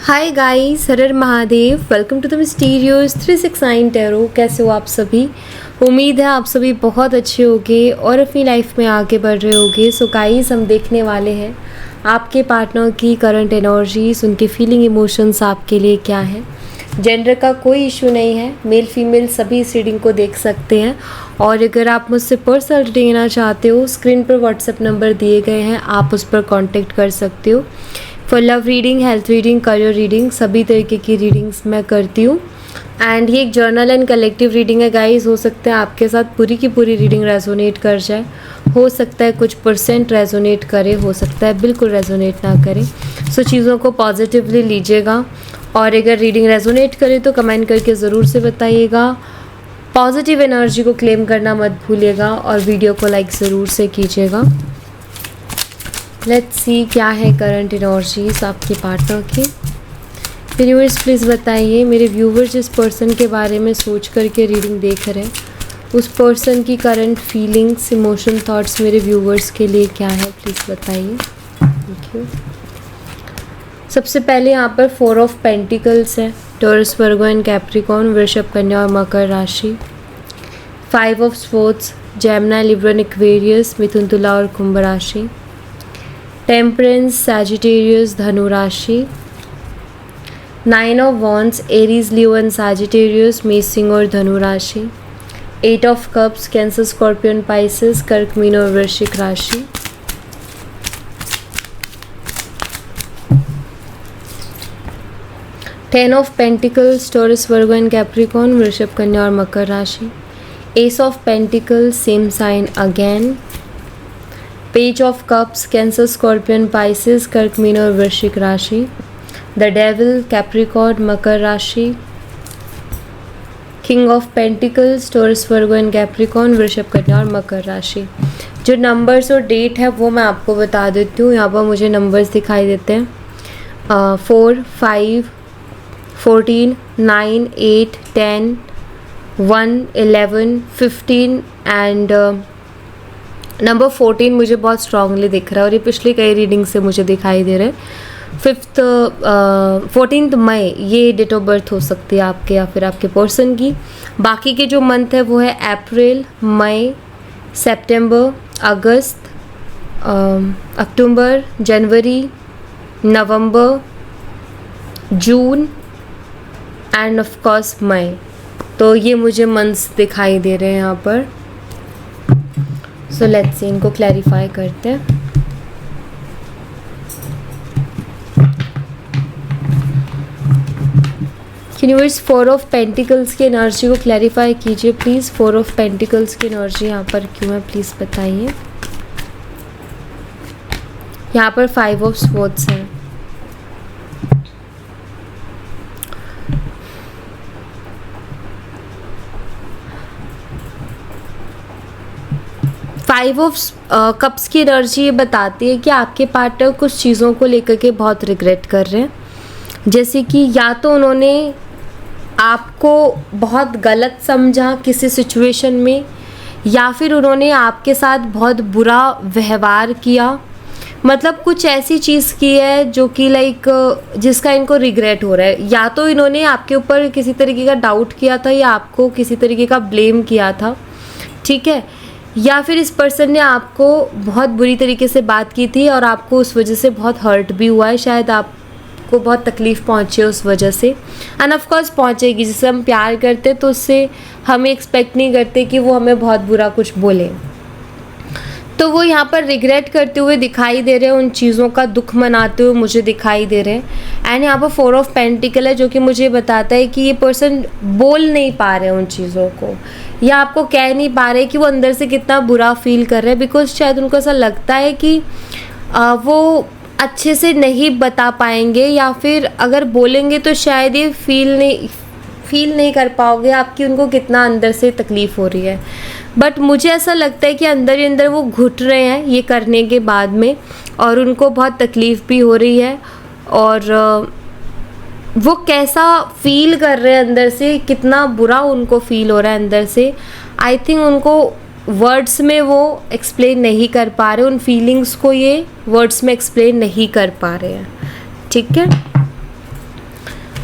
Hi guys, Har Har Mahadev. Welcome to the mysterious 369 tarot. कैसे हो आप सभी? उम्मीद है आप सभी बहुत अच्छे होगे और अपनी लाइफ में आगे बढ़ रहे होगे। सो गाइस, हम देखने वाले हैं आपके पार्टनर की करंट एनर्जीज, उनके फीलिंग इमोशंस आपके लिए क्या है। जेंडर का कोई इशू नहीं है, मेल फीमेल सभी इस रीडिंग को देख सकते हैं। और अगर आप मुझसे पर्सनल रीडिंग लेना चाहते हो, स्क्रीन पर व्हाट्सएप नंबर दिए गए हैं, आप उस पर कांटेक्ट कर सकते हो। For love reading, health reading, career reading, सभी तरीके की रीडिंग्स मैं करती हूँ। एंड ये एक जर्नल एंड कलेक्टिव रीडिंग है गाइस। हो सकता है आपके साथ पूरी की पूरी रीडिंग रेजोनेट कर जाए, हो सकता है कुछ परसेंट रेजोनेट करे, हो सकता है बिल्कुल रेजोनेट ना करे। सो चीज़ों को पॉजिटिवली लीजिएगा और अगर रीडिंग रेजोनेट करे तो कमेंट करके ज़रूर से बताइएगा। पॉजिटिव एनर्जी को क्लेम करना मत भूलिएगा और वीडियो को लाइक ज़रूर से कीजिएगा। लेट्स सी क्या है करंट एनर्जीज आपके पार्टनर की। व्यूअर्स प्लीज़ बताइए, मेरे व्यूवर्स जिस पर्सन के बारे में सोच करके रीडिंग देख रहे हैं, उस पर्सन की करंट फीलिंग्स, इमोशन, थॉट्स मेरे व्यूवर्स के लिए क्या है, प्लीज़ बताइए। Thank you. सबसे पहले यहाँ पर 4 ऑफ पेंटिकल्स है, टॉरस, वर्गो एंड कैप्रिकॉर्न, वृषभ, कन्या और मकर राशि। 5 of swords, Gemini, Libra, Aquarius, Mithun, Tula और कुंभ राशि। टेम्परेंस, सैजिटेरियस, धनु राशि। 9 of wands, Aries, Leo and Sagittarius, Mesh, Singh और धनु राशि। 8 of cups, Cancer, Scorpion, Pisces, कर्क, मीन और वृश्चिक राशि। Ten of pentacles, Taurus, Virgo and Capricorn, वृषभ, कन्या और मकर राशि। Ace of pentacles, same sign again. Page of cups, Cancer, Scorpion, Pisces, कर्क, मीन और वृश्चिक राशि। द डेविल, कैप्रिकॉर्न, मकर राशि। King of pentacles, Taurus, Virgo and Capricorn, वृषभ, कन्या और मकर राशि। जो नंबर्स और डेट है वो मैं आपको बता देती हूँ। यहाँ पर मुझे नंबर्स दिखाई देते हैं 4, 5, 14, 9, 8, 10, 1, 11, 15 एंड नंबर 14 मुझे बहुत स्ट्रांगली दिख रहा है और ये पिछली कई रीडिंग से मुझे दिखाई दे रहा है। 14 मई ये डेट ऑफ बर्थ हो सकती है आपके या फिर आपके पर्सन की। बाकी के जो मंथ है वो है अप्रैल, मई, सितंबर, अगस्त, अक्टूबर, जनवरी, नवंबर, जून एंड ऑफ कोर्स मई। तो ये मुझे मंथ्स दिखाई दे रहे हैं यहाँ पर। सो लेट्स सी, इनको क्लैरिफाई करते हैं। यूनिवर्स 4 ऑफ पेंटिकल्स की एनर्जी को क्लैरिफाई कीजिए प्लीज़। 4 ऑफ पेंटिकल्स की एनर्जी यहाँ पर क्यों है, प्लीज़ बताइए। यहाँ पर 5 ऑफ स्वॉर्ड्स है। फाइव ऑफ कप्स की एनर्जी ये बताती है कि आपके पार्टनर कुछ चीज़ों को लेकर के बहुत रिग्रेट कर रहे हैं। जैसे कि या तो उन्होंने आपको बहुत गलत समझा किसी सिचुएशन में, या फिर उन्होंने आपके साथ बहुत बुरा व्यवहार किया। मतलब कुछ ऐसी चीज़ की है जो कि लाइक जिसका इनको रिग्रेट हो रहा है। या तो इन्होंने आपके ऊपर किसी तरीके का डाउट किया था या आपको किसी तरीके का ब्लेम किया था, ठीक है। या फिर इस पर्सन ने आपको बहुत बुरी तरीके से बात की थी और आपको उस वजह से बहुत हर्ट भी हुआ है। शायद आपको बहुत तकलीफ़ पहुंची है उस वजह से, एंड ऑफ कोर्स पहुंचेगी। जिससे हम प्यार करते तो उससे हमें एक्सपेक्ट नहीं करते कि वो हमें बहुत बुरा कुछ बोले। तो वो यहाँ पर रिग्रेट करते हुए दिखाई दे रहे हैं, उन चीज़ों का दुख मनाते हुए मुझे दिखाई दे रहे हैं। एंड यहाँ पर 4 ऑफ पेंटिकल है जो कि मुझे बताता है कि ये पर्सन बोल नहीं पा रहे उन चीज़ों को, या आपको कह नहीं पा रहे कि वो अंदर से कितना बुरा फील कर रहे हैं। बिकॉज शायद उनको ऐसा लगता है कि वो अच्छे से नहीं बता पाएंगे, या फिर अगर बोलेंगे तो शायद ये फील नहीं कर पाओगे आपकी उनको कितना अंदर से तकलीफ़ हो रही है। बट मुझे ऐसा लगता है कि अंदर ही अंदर वो घुट रहे हैं ये करने के बाद में, और उनको बहुत तकलीफ़ भी हो रही है। और वो कैसा फील कर रहे हैं अंदर से, कितना बुरा उनको फील हो रहा है अंदर से, आई थिंक उनको वर्ड्स में वो एक्सप्लेन नहीं कर पा रहे, उन फीलिंग्स को ये वर्ड्स में एक्सप्लेन नहीं कर पा रहे हैं। ठीक है,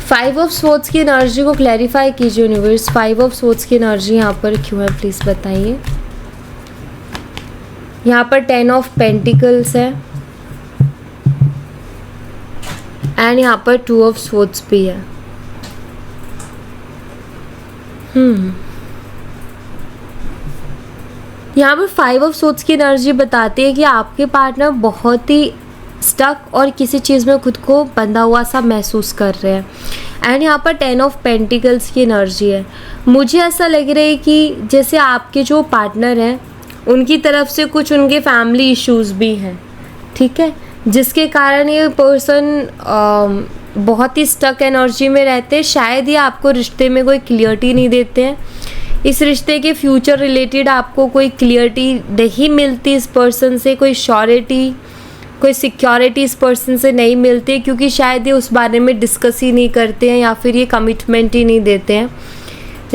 फाइव ऑफ स्वॉर्ड्स की एनर्जी को क्लैरिफाई कीजिए यूनिवर्स। फाइव ऑफ स्वॉर्ड्स की एनर्जी यहाँ पर क्यों है, प्लीज़ बताइए। यहाँ पर 10 ऑफ पेंटिकल्स है एंड यहाँ पर 2 ऑफ स्वॉर्ड्स भी है। यहाँ पर 5 ऑफ स्वॉर्ड्स की एनर्जी बताती है कि आपके पार्टनर बहुत ही स्टक और किसी चीज़ में खुद को बंधा हुआ सा महसूस कर रहे हैं। एंड यहाँ पर 10 ऑफ पेंटिकल्स की एनर्जी है। मुझे ऐसा लग रहा है कि जैसे आपके जो पार्टनर हैं उनकी तरफ से कुछ उनके फैमिली इश्यूज भी हैं, ठीक है, जिसके कारण ये पर्सन बहुत ही स्टक एनर्जी में रहते हैं। शायद ये आपको रिश्ते में कोई क्लियरिटी नहीं देते हैं। इस रिश्ते के फ्यूचर रिलेटेड आपको कोई क्लियरिटी नहीं मिलती इस पर्सन से, कोई श्योरिटी, कोई सिक्योरिटी इस पर्सन से नहीं मिलती, क्योंकि शायद ये उस बारे में डिस्कस ही नहीं करते हैं या फिर ये कमिटमेंट ही नहीं देते हैं।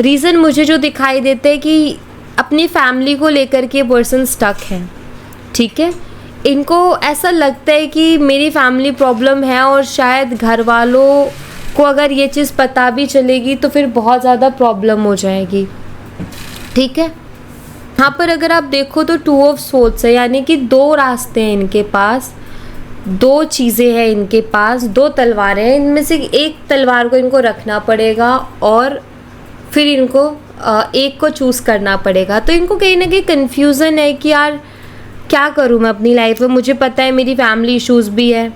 रीज़न मुझे जो दिखाई देता है कि अपनी फैमिली को लेकर के पर्सन स्टक है, ठीक है। इनको ऐसा लगता है कि मेरी फैमिली प्रॉब्लम है और शायद घर वालों को अगर ये चीज़ पता भी चलेगी तो फिर बहुत ज़्यादा प्रॉब्लम हो जाएगी, ठीक है। यहाँ पर अगर आप देखो तो 2 ऑफ स्वॉर्ड्स है, यानी कि 2 रास्ते हैं इनके पास, 2 चीज़ें हैं इनके पास, 2 तलवारें हैं। इनमें से एक तलवार को इनको रखना पड़ेगा और फिर इनको एक को चूज़ करना पड़ेगा। तो इनको कहीं ना कहीं कन्फ्यूज़न है कि यार क्या करूँ मैं अपनी लाइफ में। मुझे पता है मेरी फैमिली इश्यूज़ भी है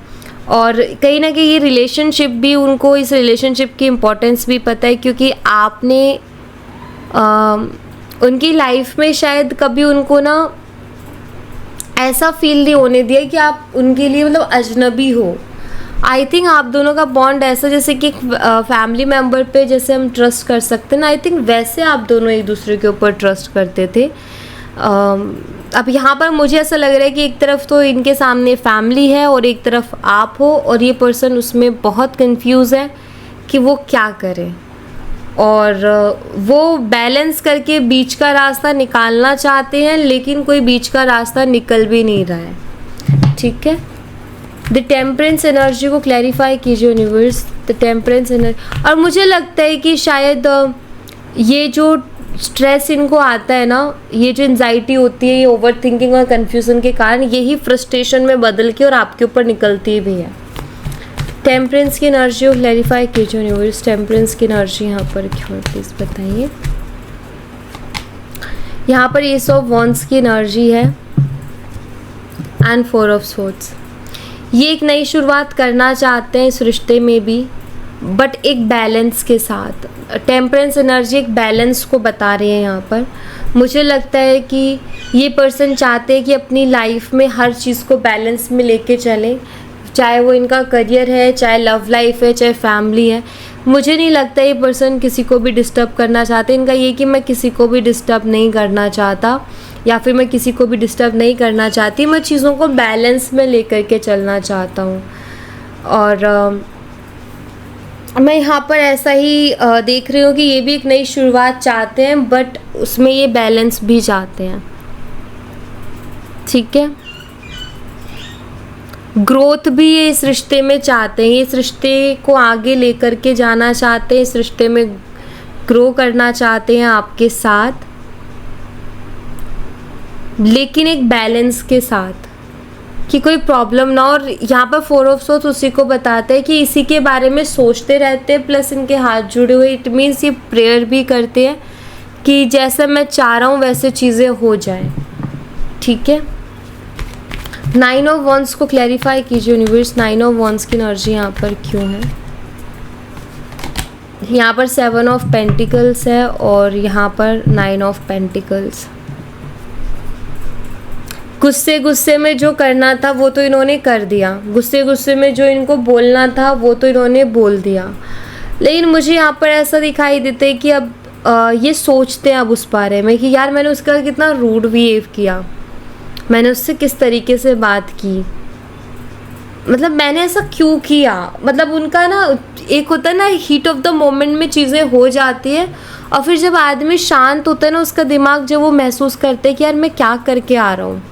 और कहीं ना कहीं ये रिलेशनशिप भी, उनको इस रिलेशनशिप की इम्पोर्टेंस भी पता है, क्योंकि आपने उनकी लाइफ में शायद कभी उनको ना ऐसा फील नहीं होने दिया कि आप उनके लिए मतलब अजनबी हो। आई थिंक आप दोनों का बॉन्ड ऐसा जैसे कि फैमिली मेम्बर पे जैसे हम ट्रस्ट कर सकते हैं ना, आई थिंक वैसे आप दोनों एक दूसरे के ऊपर ट्रस्ट करते थे। अब यहाँ पर मुझे ऐसा लग रहा है कि एक तरफ तो इनके सामने फैमिली है और एक तरफ आप हो, और ये पर्सन उसमें बहुत कंफ्यूज है कि वो क्या करे, और वो बैलेंस करके बीच का रास्ता निकालना चाहते हैं लेकिन कोई बीच का रास्ता निकल भी नहीं रहा है, ठीक है। द टेम्परेंस एनर्जी को क्लैरिफाई कीजिए यूनिवर्स। द टेम्परेंस एनर्जी, और मुझे लगता है कि शायद ये जो स्ट्रेस इनको आता है ना, ये जो एंजाइटी होती है, ये ओवर थिंकिंग और कन्फ्यूज़न के कारण यही फ्रस्ट्रेशन में बदल के और आपके ऊपर निकलती भी है। टेम्परेंस की एनर्जी को क्लैरिफाई कीजिए यूनिवर्स। टेम्परेंस की एनर्जी यहाँ पर क्यों है, प्लीज़ बताइए। यहाँ पर एस ऑफ वॉन्ड्स की एनर्जी है एंड 4 ऑफ स्वॉर्ड्स। ये एक नई शुरुआत करना चाहते हैं इस रिश्ते में भी, बट एक बैलेंस के साथ। टेम्परेंस एनर्जी एक बैलेंस को बता रही है यहाँ पर। मुझे लगता है कि ये पर्सन चाहते हैं कि अपनी लाइफ में हर चीज़ को बैलेंस में लेके चलें, चाहे वो इनका करियर है, चाहे लव लाइफ है, चाहे फैमिली है। मुझे नहीं लगता ये पर्सन किसी को भी डिस्टर्ब करना चाहते। इनका ये कि मैं किसी को भी डिस्टर्ब नहीं करना चाहता या फिर मैं किसी को भी डिस्टर्ब नहीं करना चाहती, मैं चीज़ों को बैलेंस में लेकर के चलना चाहता हूँ। और मैं यहाँ पर ऐसा ही देख रही हूँ कि ये भी एक नई शुरुआत चाहते हैं, बट उसमें ये बैलेंस भी चाहते हैं, ठीक है। ग्रोथ भी ये इस रिश्ते में चाहते हैं, ये इस रिश्ते को आगे लेकर के जाना चाहते हैं, इस रिश्ते में ग्रो करना चाहते हैं आपके साथ, लेकिन एक बैलेंस के साथ कि कोई प्रॉब्लम ना। और यहाँ पर 4 ऑफ स्वॉर्ड्स उसी को बताते हैं कि इसी के बारे में सोचते रहते हैं, प्लस इनके हाथ जुड़े हुए। इट मीन्स ये प्रेयर भी करते हैं कि जैसा मैं चाह रहा हूँ वैसे चीज़ें हो जाएं, ठीक है। 9 ऑफ वॉन्ड्स को क्लैरिफाई कीजिए यूनिवर्स। 9 ऑफ वॉन्ड्स की एनर्जी यहाँ पर क्यों है। यहाँ पर 7 ऑफ पेंटिकल्स है और यहाँ पर 9 ऑफ पेंटिकल्स। गुस्से गुस्से में जो करना था वो तो इन्होंने कर दिया, गुस्से गुस्से में जो इनको बोलना था वो तो इन्होंने बोल दिया, लेकिन मुझे यहाँ पर ऐसा दिखाई देता है कि अब ये सोचते हैं अब उस बारे में कि यार मैंने उसका कितना रूड बिहेव किया, मैंने उससे किस तरीके से बात की, मतलब मैंने ऐसा क्यों किया। मतलब उनका ना एक होता है ना, हीट ऑफ द मोमेंट में चीज़ें हो जाती है, और फिर जब आदमी शांत होता है ना, उसका दिमाग जब वो महसूस करते हैं कि यार मैं क्या करके आ रहा हूँ,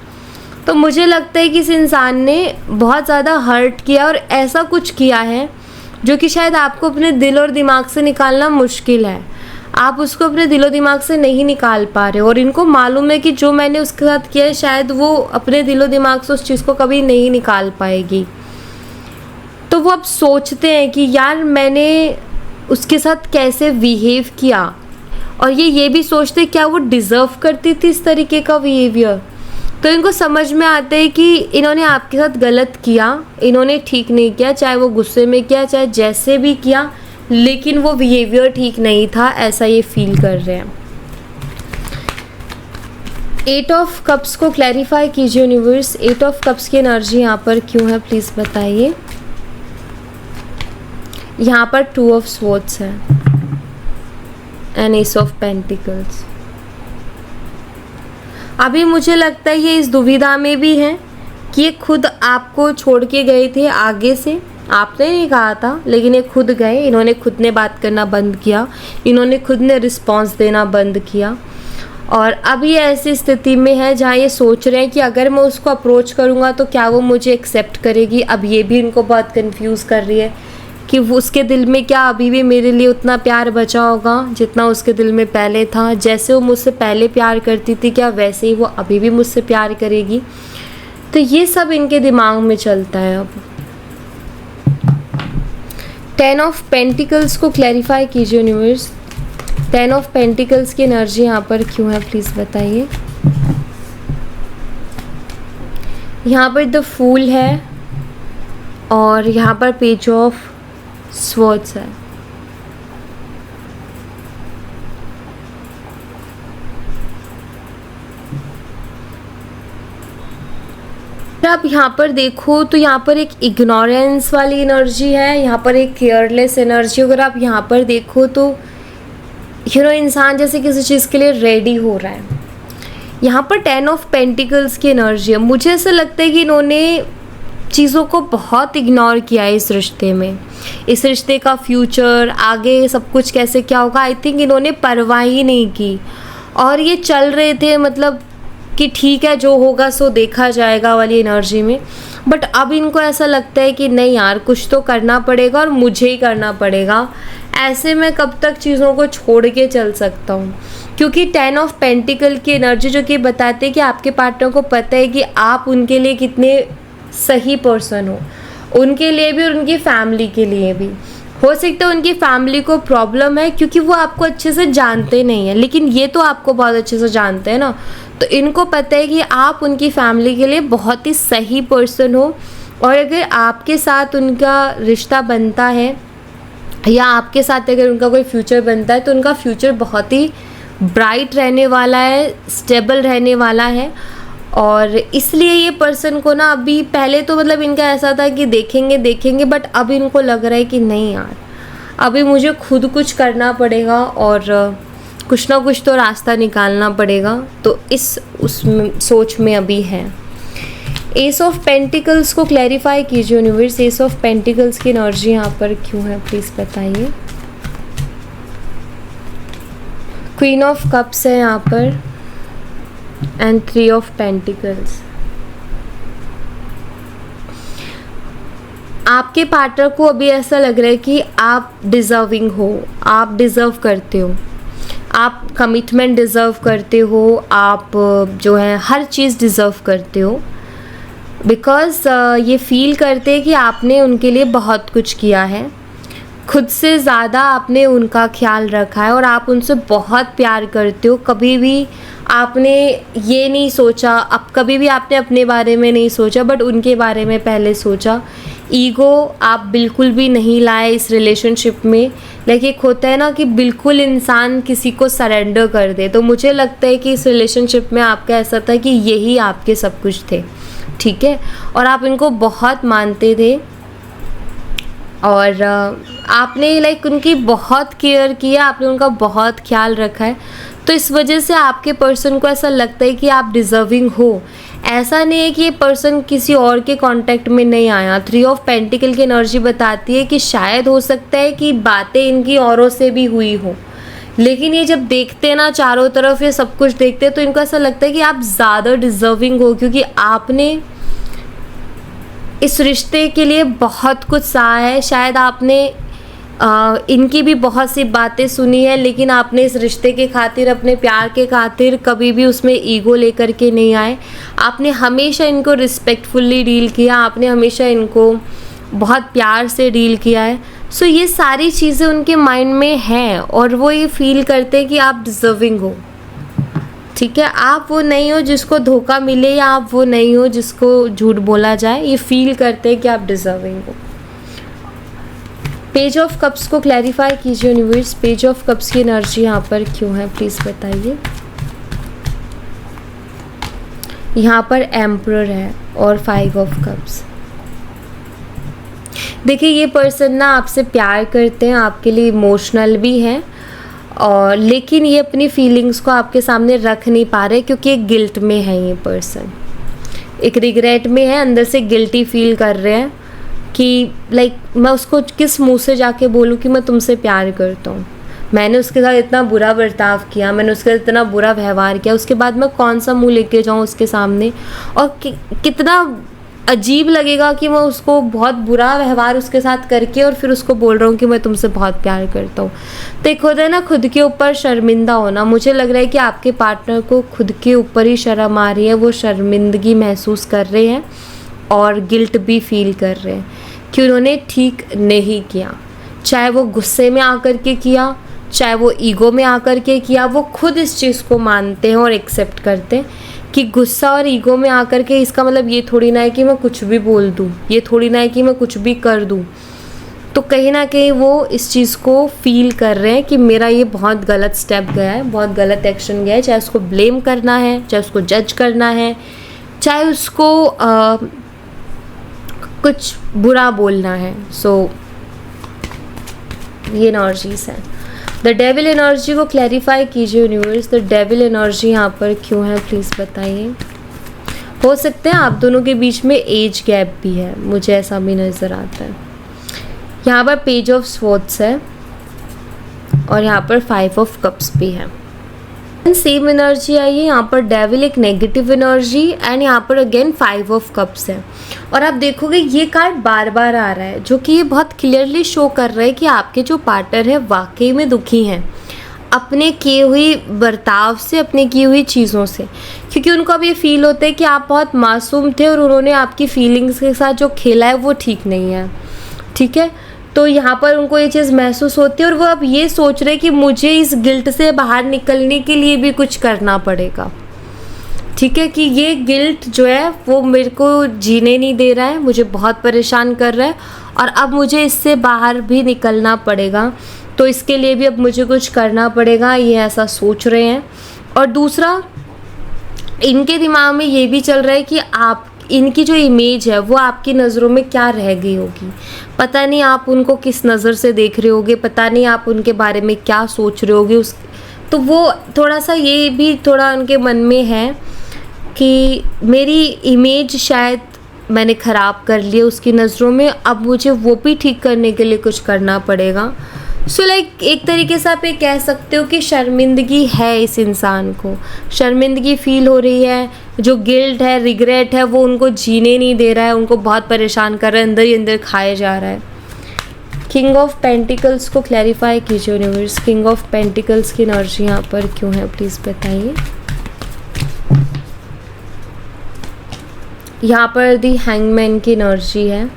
तो मुझे लगता है कि इस इंसान ने बहुत ज़्यादा हर्ट किया और ऐसा कुछ किया है जो कि शायद आपको अपने दिल और दिमाग से निकालना मुश्किल है। आप उसको अपने दिलो दिमाग से नहीं निकाल पा रहे हो, और इनको मालूम है कि जो मैंने उसके साथ किया है शायद वो अपने दिलो दिमाग से उस चीज़ को कभी नहीं निकाल पाएगी। तो वो अब सोचते हैं कि यार मैंने उसके साथ कैसे बिहेव किया, और ये भी सोचते हैं क्या वो डिज़र्व करती थी इस तरीके का बिहेवियर। तो इनको समझ में आता है कि इन्होंने आपके साथ गलत किया, इन्होंने ठीक नहीं किया, चाहे वो गुस्से में किया चाहे जैसे भी किया, लेकिन वो बिहेवियर ठीक नहीं था, ऐसा ये फील कर रहे हैं। 8 ऑफ कप्स को क्लैरिफाई कीजिए यूनिवर्स। 8 ऑफ कप्स की एनर्जी यहाँ पर क्यों है प्लीज़ बताइए। यहाँ पर 2 ऑफ स्वॉर्ड्स है एंड एस ऑफ पेंटिकल्स। अभी मुझे लगता है ये इस दुविधा में भी हैं कि ये खुद आपको छोड़ के गए थे आगे से, आपने नहीं कहा था लेकिन ये खुद गए, इन्होंने खुद ने बात करना बंद किया, इन्होंने खुद ने रिस्पॉन्स देना बंद किया, और अभी ऐसी स्थिति में है जहाँ ये सोच रहे हैं कि अगर मैं उसको अप्रोच करूँगा तो क्या वो मुझे एक्सेप्ट करेगी। अब ये भी इनको बहुत कंफ्यूज कर रही है कि वो उसके दिल में क्या अभी भी मेरे लिए उतना प्यार बचा होगा जितना उसके दिल में पहले था। जैसे वो मुझसे पहले प्यार करती थी क्या वैसे ही वो अभी भी मुझसे प्यार करेगी। तो ये सब इनके दिमाग में चलता है। अब 10 ऑफ पेंटिकल्स को क्लैरिफाई कीजिए यूनिवर्स। 10 ऑफ पेंटिकल्स की एनर्जी यहाँ पर क्यों है प्लीज़ बताइए। यहाँ पर द फूल है और यहाँ पर पेज ऑफ स्वॉर्ड्स है। आप यहाँ पर देखो तो यहाँ पर एक इग्नोरेंस वाली एनर्जी है, यहाँ पर एक केयरलेस एनर्जी। अगर आप यहाँ पर देखो तो इंसान जैसे किसी चीज़ के लिए रेडी हो रहा है। यहाँ पर 10 ऑफ पेंटिकल्स की एनर्जी है। मुझे ऐसा लगता है कि इन्होंने चीज़ों को बहुत इग्नोर किया है इस रिश्ते में, इस रिश्ते का फ्यूचर आगे सब कुछ कैसे क्या होगा, आई थिंक इन्होंने परवाह ही नहीं की, और ये चल रहे थे मतलब कि ठीक है जो होगा सो देखा जाएगा वाली एनर्जी में। बट अब इनको ऐसा लगता है कि नहीं यार कुछ तो करना पड़ेगा और मुझे ही करना पड़ेगा, ऐसे में कब तक चीज़ों को छोड़ के चल सकता हूँ। क्योंकि 10 ऑफ पेंटिकल की एनर्जी जो कि बताते हैं कि आपके पार्टनर को पता है कि आप उनके लिए कितने सही पर्सन हो, उनके लिए भी और उनकी फैमिली के लिए भी। हो सकता है उनकी फैमिली को प्रॉब्लम है क्योंकि वो आपको अच्छे से जानते नहीं हैं, लेकिन ये तो आपको बहुत अच्छे से जानते हैं ना। तो इनको पता है कि आप उनकी फैमिली के लिए बहुत ही सही पर्सन हो, और अगर आपके साथ उनका रिश्ता बनता है या आपके साथ अगर उनका कोई फ्यूचर बनता है तो उनका फ्यूचर बहुत ही ब्राइट रहने वाला है, स्टेबल रहने वाला है। और इसलिए ये पर्सन को ना अभी पहले तो मतलब इनका ऐसा था कि देखेंगे, बट अब इनको लग रहा है कि नहीं यार अभी मुझे खुद कुछ करना पड़ेगा और कुछ ना कुछ तो रास्ता निकालना पड़ेगा। तो उस सोच में अभी है। एस ऑफ पेंटिकल्स को क्लैरिफाई कीजिए यूनिवर्स। एस ऑफ पेंटिकल्स की एनर्जी यहाँ पर क्यों है प्लीज़ बताइए। क्वीन ऑफ कप्स है यहाँ पर एंड 3 ऑफ पेंटिकल्स। आपके पार्टनर को अभी ऐसा लग रहा है कि आप डिज़र्विंग हो, आप डिज़र्व करते हो, आप कमिटमेंट डिज़र्व करते हो, आप जो है हर चीज़ डिज़र्व करते हो। बिकॉज़ ये फील करते हैं कि आपने उनके लिए बहुत कुछ किया है, खुद से ज़्यादा आपने उनका ख्याल रखा है और आप उनसे बहुत प्यार करते हो। कभी भी आपने ये नहीं सोचा, अब कभी भी आपने अपने बारे में नहीं सोचा बट उनके बारे में पहले सोचा। ईगो आप बिल्कुल भी नहीं लाए इस रिलेशनशिप में। लाइक एक होता है ना कि बिल्कुल इंसान किसी को सरेंडर कर दे, तो मुझे लगता है कि इस रिलेशनशिप में आपका ऐसा था कि यही आपके सब कुछ थे, ठीक है, और आप इनको बहुत मानते थे और आपने लाइक उनकी बहुत केयर किया, आपने उनका बहुत ख्याल रखा है। तो इस वजह से आपके पर्सन को ऐसा लगता है कि आप डिज़र्विंग हो। ऐसा नहीं है कि ये पर्सन किसी और के कांटेक्ट में नहीं आया। 3 ऑफ पेंटिकल की एनर्जी बताती है कि शायद हो सकता है कि बातें इनकी औरों से भी हुई हो, लेकिन ये जब देखते हैं ना चारों तरफ ये सब कुछ देखते हैं तो इनको ऐसा लगता है कि आप ज़्यादा डिज़र्विंग हो, क्योंकि आपने इस रिश्ते के लिए बहुत कुछ सहा है। शायद आपने इनकी भी बहुत सी बातें सुनी है, लेकिन आपने इस रिश्ते के खातिर, अपने प्यार के खातिर कभी भी उसमें ईगो लेकर के नहीं आए। आपने हमेशा इनको रिस्पेक्टफुली डील किया, आपने हमेशा इनको बहुत प्यार से डील किया है। सो ये सारी चीज़ें उनके माइंड में हैं और वो ये फील करते हैं कि आप डिज़र्विंग हो। ठीक है, आप वो नहीं हो जिसको धोखा मिले, या आप वो नहीं हो जिसको झूठ बोला जाए। ये फील करते हैं कि आप डिज़र्विंग हो। पेज ऑफ कप्स को क्लैरिफाई कीजिए यूनिवर्स। पेज ऑफ कप्स की एनर्जी यहाँ पर क्यों है, प्लीज़ बताइए। यहाँ पर एम्परर है और 5 ऑफ कप्स। देखिए, ये पर्सन ना आपसे प्यार करते हैं, आपके लिए इमोशनल भी हैं, और लेकिन ये अपनी फीलिंग्स को आपके सामने रख नहीं पा रहे क्योंकि एक गिल्ट में है। ये पर्सन एक रिग्रेट में है, अंदर से गिल्टी फील कर रहे हैं कि लाइक मैं उसको किस मुंह से जाके बोलूँ कि मैं तुमसे प्यार करता हूँ। मैंने उसके साथ इतना बुरा बर्ताव किया, मैंने उसके साथ इतना बुरा व्यवहार किया, उसके बाद मैं कौन सा मुंह लेके जाऊँ उसके सामने, और कितना अजीब लगेगा कि मैं उसको बहुत बुरा व्यवहार उसके साथ करके और फिर उसको बोल रहा हूँ कि मैं तुमसे बहुत प्यार करता हूँ। तो एक होता है ना खुद के ऊपर शर्मिंदा होना। मुझे लग रहा है कि आपके पार्टनर को खुद के ऊपर ही शर्म आ रही है, वो शर्मिंदगी महसूस कर रहे हैं और गिल्ट भी फील कर रहे हैं कि उन्होंने ठीक नहीं किया। चाहे वो गुस्से में आकर के किया, चाहे वो ईगो में आकर के किया, वो खुद इस चीज़ को मानते हैं और एक्सेप्ट करते हैं कि गुस्सा और ईगो में आकर के इसका मतलब ये थोड़ी ना है कि मैं कुछ भी बोल दूँ, ये थोड़ी ना है कि मैं कुछ भी कर दूँ। तो कहीं ना कहीं वो इस चीज़ को फील कर रहे हैं कि मेरा ये बहुत गलत स्टेप गया है, बहुत गलत एक्शन गया है। चाहे उसको ब्लेम करना है, चाहे उसको जज करना है, चाहे उसको कुछ बुरा बोलना है। सो ये एनर्जीज हैं। द डेविल एनर्जी को क्लैरिफाई कीजिए यूनिवर्स। द डेविल एनर्जी यहाँ पर क्यों है, प्लीज़ बताइए। हो सकता है आप दोनों के बीच में एज गैप भी है, मुझे ऐसा भी नज़र आता है। यहाँ पर पेज ऑफ स्वॉर्ड्स है और यहाँ पर 5 ऑफ कप्स भी है। सेम एनर्जी आई है। यहाँ पर डेविल एक नेगेटिव एनर्जी एंड यहाँ पर अगेन 5 ऑफ कप्स है। और आप देखोगे ये कार्ड बार बार आ रहा है, जो कि ये बहुत क्लियरली शो कर रहा है कि आपके जो पार्टनर है वाकई में दुखी हैं अपने किए हुई बर्ताव से, अपने की हुई चीज़ों से, क्योंकि उनको अब ये फील होता है कि आप बहुत मासूम थे और उन्होंने आपकी फीलिंग्स के साथ जो खेला है वो ठीक नहीं है। ठीक है, तो यहाँ पर उनको ये चीज़ महसूस होती है और वो अब ये सोच रहे कि मुझे इस गिल्ट से बाहर निकलने के लिए भी कुछ करना पड़ेगा। ठीक है, कि ये गिल्ट जो है वो मेरे को जीने नहीं दे रहा है, मुझे बहुत परेशान कर रहा है और अब मुझे इससे बाहर भी निकलना पड़ेगा, तो इसके लिए भी अब मुझे कुछ करना पड़ेगा, ये ऐसा सोच रहे हैं। और दूसरा, इनके दिमाग में ये भी चल रहा है कि आप, इनकी जो इमेज है वो आपकी नज़रों में क्या रह गई होगी। पता नहीं आप उनको किस नज़र से देख रहे होगे, पता नहीं आप उनके बारे में क्या सोच रहे होगे। तो वो थोड़ा सा ये भी थोड़ा उनके मन में है कि मेरी इमेज शायद मैंने ख़राब कर ली है उसकी नज़रों में, अब मुझे वो भी ठीक करने के लिए कुछ करना पड़ेगा। सो लाइक एक तरीके से आप ये कह सकते हो कि शर्मिंदगी है, इस इंसान को शर्मिंदगी फील हो रही है, जो गिल्ट है, रिग्रेट है, वो उनको जीने नहीं दे रहा है, उनको बहुत परेशान कर रहा है, अंदर ही अंदर खाए जा रहा है। किंग ऑफ पेंटिकल्स को क्लैरिफाई कीजिए यूनिवर्स। किंग ऑफ पेंटिकल्स की एनर्जी यहाँ पर क्यों है, प्लीज़ बताइए। यहाँ पर दी हैंगमैन की एनर्जी है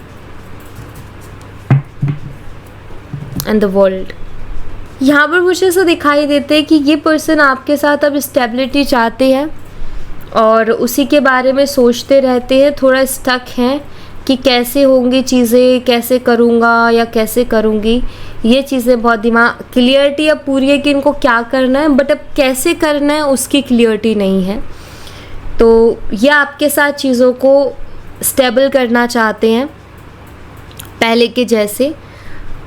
एंड द वर्ल्ड। यहाँ पर मुझे ऐसा दिखाई देता है कि ये पर्सन आपके साथ अब स्टेबिलिटी चाहते हैं और उसी के बारे में सोचते रहते हैं, थोड़ा स्टक हैं कि कैसे होंगी चीज़ें, कैसे करूँगा या कैसे करूँगी। ये चीज़ें बहुत दिमाग, क्लियरिटी अब पूरी है कि इनको क्या करना है, बट अब कैसे करना है उसकी क्लियरिटी नहीं है। तो ये आपके साथ चीज़ों को स्टेबल करना चाहते हैं पहले के जैसे।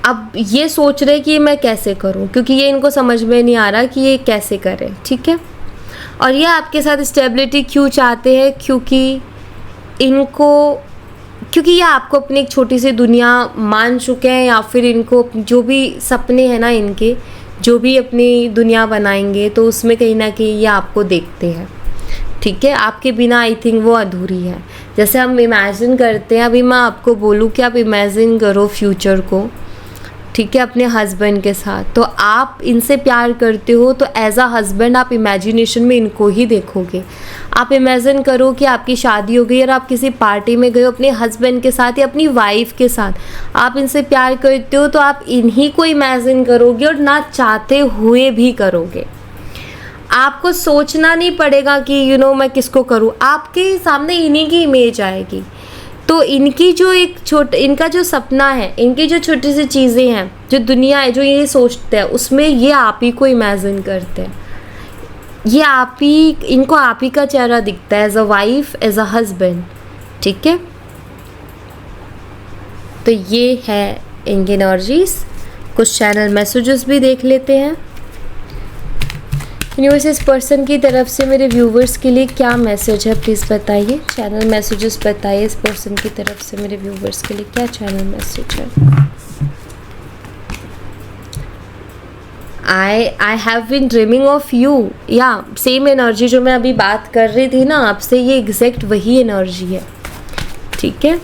अब ये सोच रहे कि मैं कैसे करूं, क्योंकि ये इनको समझ में नहीं आ रहा कि ये कैसे करें। ठीक है, और ये आपके साथ स्टेबिलिटी क्यों चाहते हैं, क्योंकि ये आपको अपनी एक छोटी सी दुनिया मान चुके हैं, या फिर इनको जो भी सपने हैं ना, इनके जो भी अपनी दुनिया बनाएंगे तो उसमें कहीं ना कहीं ये आपको देखते हैं। ठीक है, आपके बिना आई थिंक वो अधूरी है। जैसे हम इमेजिन करते हैं, अभी मैं आपको बोलूँ कि आप इमेजिन करो फ्यूचर को, ठीक है, अपने हस्बैंड के साथ, तो आप इनसे प्यार करते हो तो एज अ हस्बैंड आप इमेजिनेशन में इनको ही देखोगे। आप इमेजिन करो कि आपकी शादी हो गई और आप किसी पार्टी में गए हो अपने हस्बैंड के साथ या अपनी वाइफ के साथ, आप इनसे प्यार करते हो तो आप इन्हीं को इमेजिन करोगे और ना चाहते हुए भी करोगे। आपको सोचना नहीं पड़ेगा कि मैं किसको करूँ, आपके सामने इन्हीं की इमेज आएगी। तो इनकी जो इनका जो सपना है, इनकी जो छोटी सी चीज़ें हैं, जो दुनिया है, जो ये सोचते हैं, उसमें ये आप ही को इमेजिन करते हैं। ये आप ही, इनको आप ही का चेहरा दिखता है as a wife, as a husband, ठीक है। तो ये है इनकी एनर्जीज। कुछ चैनल मैसेजेस भी देख लेते हैं। यूनिवर्स, इस पर्सन की तरफ से मेरे व्यूवर्स के लिए क्या मैसेज है, प्लीज़ बताइए। चैनल मैसेजेस बताइए, इस पर्सन की तरफ से मेरे व्यूवर्स के लिए क्या चैनल मैसेज है। I have been dreaming of you, या सेम एनर्जी जो मैं अभी बात कर रही थी ना आपसे, ये एग्जैक्ट वही एनर्जी है, ठीक है।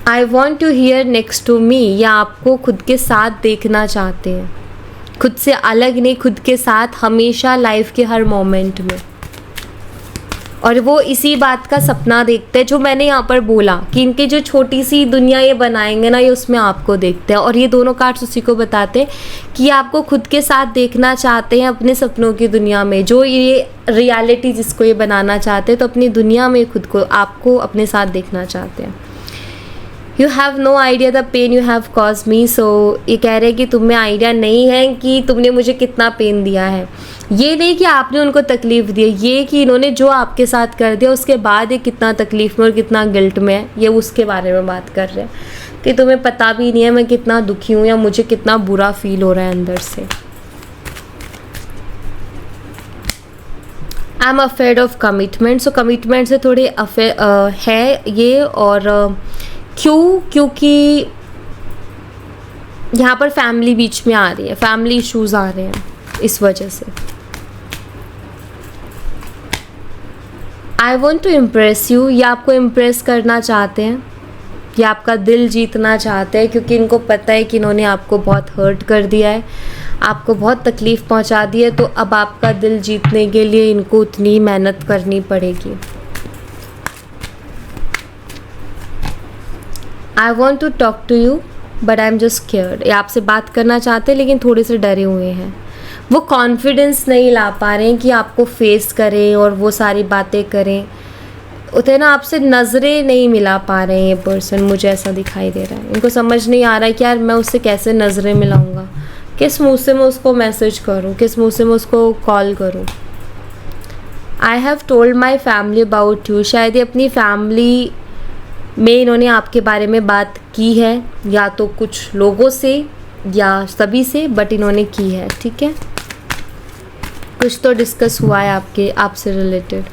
I want to hear next to me, या आपको खुद के साथ देखना चाहते हैं, खुद से अलग नहीं, खुद के साथ हमेशा लाइफ के हर मोमेंट में। और वो इसी बात का सपना देखते हैं जो मैंने यहाँ पर बोला कि इनकी जो छोटी सी दुनिया ये बनाएंगे ना, ये उसमें आपको देखते हैं। और ये दोनों कार्ड्स उसी को बताते हैं कि ये आपको खुद के साथ देखना चाहते हैं अपने सपनों की दुनिया में, जो ये रियलिटी जिसको ये बनाना चाहते हैं, तो अपनी दुनिया में खुद को, आपको अपने साथ देखना चाहते हैं। You have no idea the pain you have cause me, so ये कह रहे हैं कि तुम्हें आइडिया नहीं है कि तुमने मुझे कितना पेन दिया है। ये नहीं कि आपने उनको तकलीफ़ दी, ये कि इन्होंने जो आपके साथ कर दिया उसके बाद ये कितना तकलीफ़ में और कितना गिल्ट में है, ये उसके बारे में बात कर रहे हैं कि तुम्हें पता भी नहीं है मैं कितना दुखी हूँ या मुझे कितना बुरा फील हो रहा है अंदर से। I am afraid of commitment, so commitment से थोड़े है ये। और क्योंकि यहाँ पर फैमिली बीच में आ रही है, फैमिली इश्यूज आ रहे हैं इस वजह से। I want to impress you, या आपको इम्प्रेस करना चाहते हैं, या आपका दिल जीतना चाहते हैं, क्योंकि इनको पता है कि इन्होंने आपको बहुत हर्ट कर दिया है, आपको बहुत तकलीफ़ पहुंचा दी है, तो अब आपका दिल जीतने के लिए इनको उतनी मेहनत करनी पड़ेगी। I want to talk to you but I am just scared, ये आपसे बात करना चाहते हैं लेकिन थोड़े से डरे हुए हैं। वो कॉन्फिडेंस नहीं ला पा रहे हैं कि आपको फेस करें और वो सारी बातें करें, उतने ना आपसे नज़रें नहीं मिला पा रहे हैं ये पर्सन, मुझे ऐसा दिखाई दे रहा है। इनको समझ नहीं आ रहा है कि यार मैं उससे कैसे नज़रें मिलाऊंगा, किस मुँह से मैं उसको मैसेज करूँ, किस मुँह से मैं उसको कॉल करूँ। I have told my family about you, शायद ये अपनी फैमिली में इन्होंने आपके बारे में बात की है, या तो कुछ लोगों से या सभी से, बट इन्होंने की है, ठीक है। कुछ तो डिस्कस हुआ है आपसे रिलेटेड,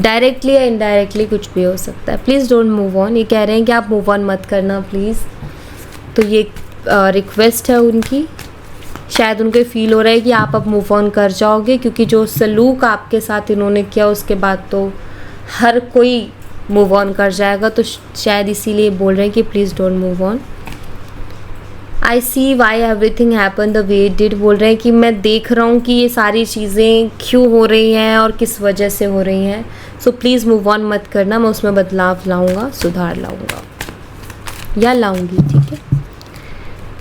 डायरेक्टली या इनडायरेक्टली कुछ भी हो सकता है। प्लीज़ डोंट मूव ऑन, ये कह रहे हैं कि आप मूव ऑन मत करना प्लीज़। तो ये रिक्वेस्ट है उनकी, शायद उनको फील हो रहा है कि आप अब मूव ऑन कर जाओगे, क्योंकि जो सलूक आपके साथ इन्होंने किया उसके बाद तो हर कोई मूव ऑन कर जाएगा, तो शायद इसीलिए बोल रहे हैं कि please don't move on. I see why everything happen the way it did, बोल रहे हैं कि मैं देख रहा हूँ कि ये सारी चीज़ें क्यों हो रही हैं और किस वजह से हो रही हैं, सो प्लीज़ मूव ऑन मत करना, मैं उसमें बदलाव लाऊंगा, सुधार लाऊंगा या लाऊंगी, ठीक है।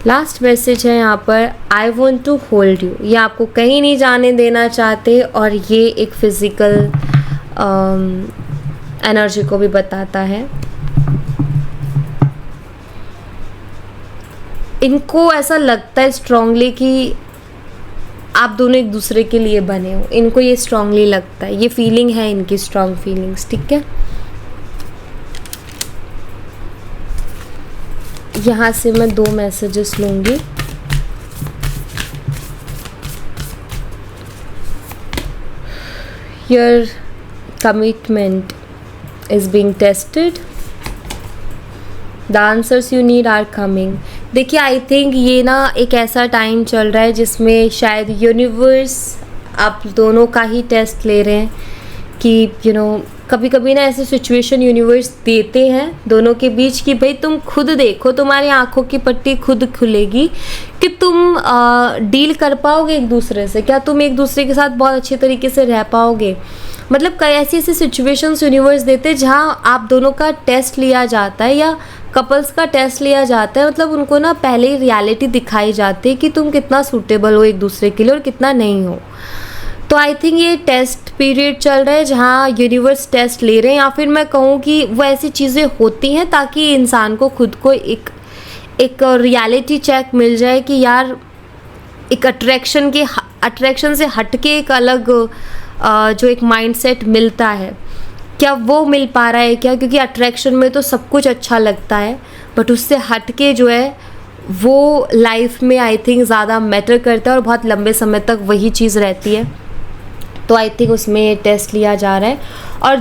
लास्ट मैसेज है यहाँ पर, I want to hold you, ये आपको कहीं नहीं जाने देना चाहते, और ये एक फिज़िकल एनर्जी को भी बताता है। इनको ऐसा लगता है स्ट्रांगली कि आप दोनों एक दूसरे के लिए बने हो, इनको ये स्ट्रांगली लगता है, ये फीलिंग है इनकी, स्ट्रांग फीलिंग्स, ठीक है। यहाँ से मैं 2 मैसेजेस लूँगी। Your commitment is being tested, the answers you need are coming। देखिए, आई थिंक ये ना एक ऐसा टाइम चल रहा है जिसमें शायद यूनिवर्स आप दोनों का ही टेस्ट ले रहे हैं, कि कभी कभी ना ऐसे सिचुएशन यूनिवर्स देते हैं दोनों के बीच कि भाई तुम खुद देखो, तुम्हारी आंखों की पट्टी खुद खुलेगी कि तुम डील कर पाओगे एक दूसरे से, क्या तुम एक दूसरे के साथ बहुत अच्छे तरीके से रह पाओगे। मतलब कई ऐसी ऐसी सिचुएशंस यूनिवर्स देते हैं जहाँ आप दोनों का टेस्ट लिया जाता है या कपल्स का टेस्ट लिया जाता है। मतलब उनको ना पहले ही रियलिटी दिखाई जाती है कि तुम कितना सूटेबल हो एक दूसरे के लिए और कितना नहीं हो। तो आई थिंक ये टेस्ट पीरियड चल रहा है जहाँ यूनिवर्स टेस्ट ले रहे हैं, या फिर मैं कहूँ कि वो ऐसी चीज़ें होती हैं ताकि इंसान को खुद को एक रियलिटी चेक मिल जाए कि यार एक अट्रैक्शन से हटके एक अलग जो एक माइंडसेट मिलता है, क्या वो मिल पा रहा है क्या। क्योंकि अट्रैक्शन में तो सब कुछ अच्छा लगता है, बट उससे हटके जो है वो लाइफ में आई थिंक ज़्यादा मैटर करता है और बहुत लंबे समय तक वही चीज़ रहती है। तो आई थिंक उसमें टेस्ट लिया जा रहा है, और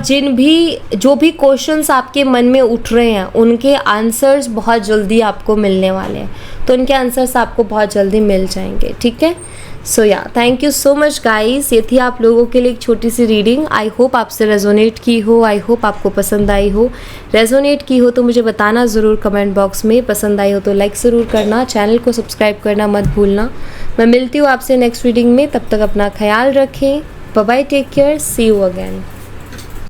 जो भी क्वेश्चंस आपके मन में उठ रहे हैं उनके आंसर्स बहुत जल्दी आपको मिलने वाले हैं। तो उनके आंसर्स आपको बहुत जल्दी मिल जाएंगे, ठीक है। सो या thank you so much guys, ये थी आप लोगों के लिए एक छोटी सी रीडिंग। आई होप आपसे रेजोनेट की हो, आई होप आपको पसंद आई हो। रेजोनेट की हो तो मुझे बताना ज़रूर कमेंट बॉक्स में, पसंद आई हो तो लाइक ज़रूर करना, चैनल को सब्सक्राइब करना मत भूलना। मैं मिलती हूँ आपसे नेक्स्ट रीडिंग में, तब तक अपना ख्याल रखें। Bye bye, take care, see you again.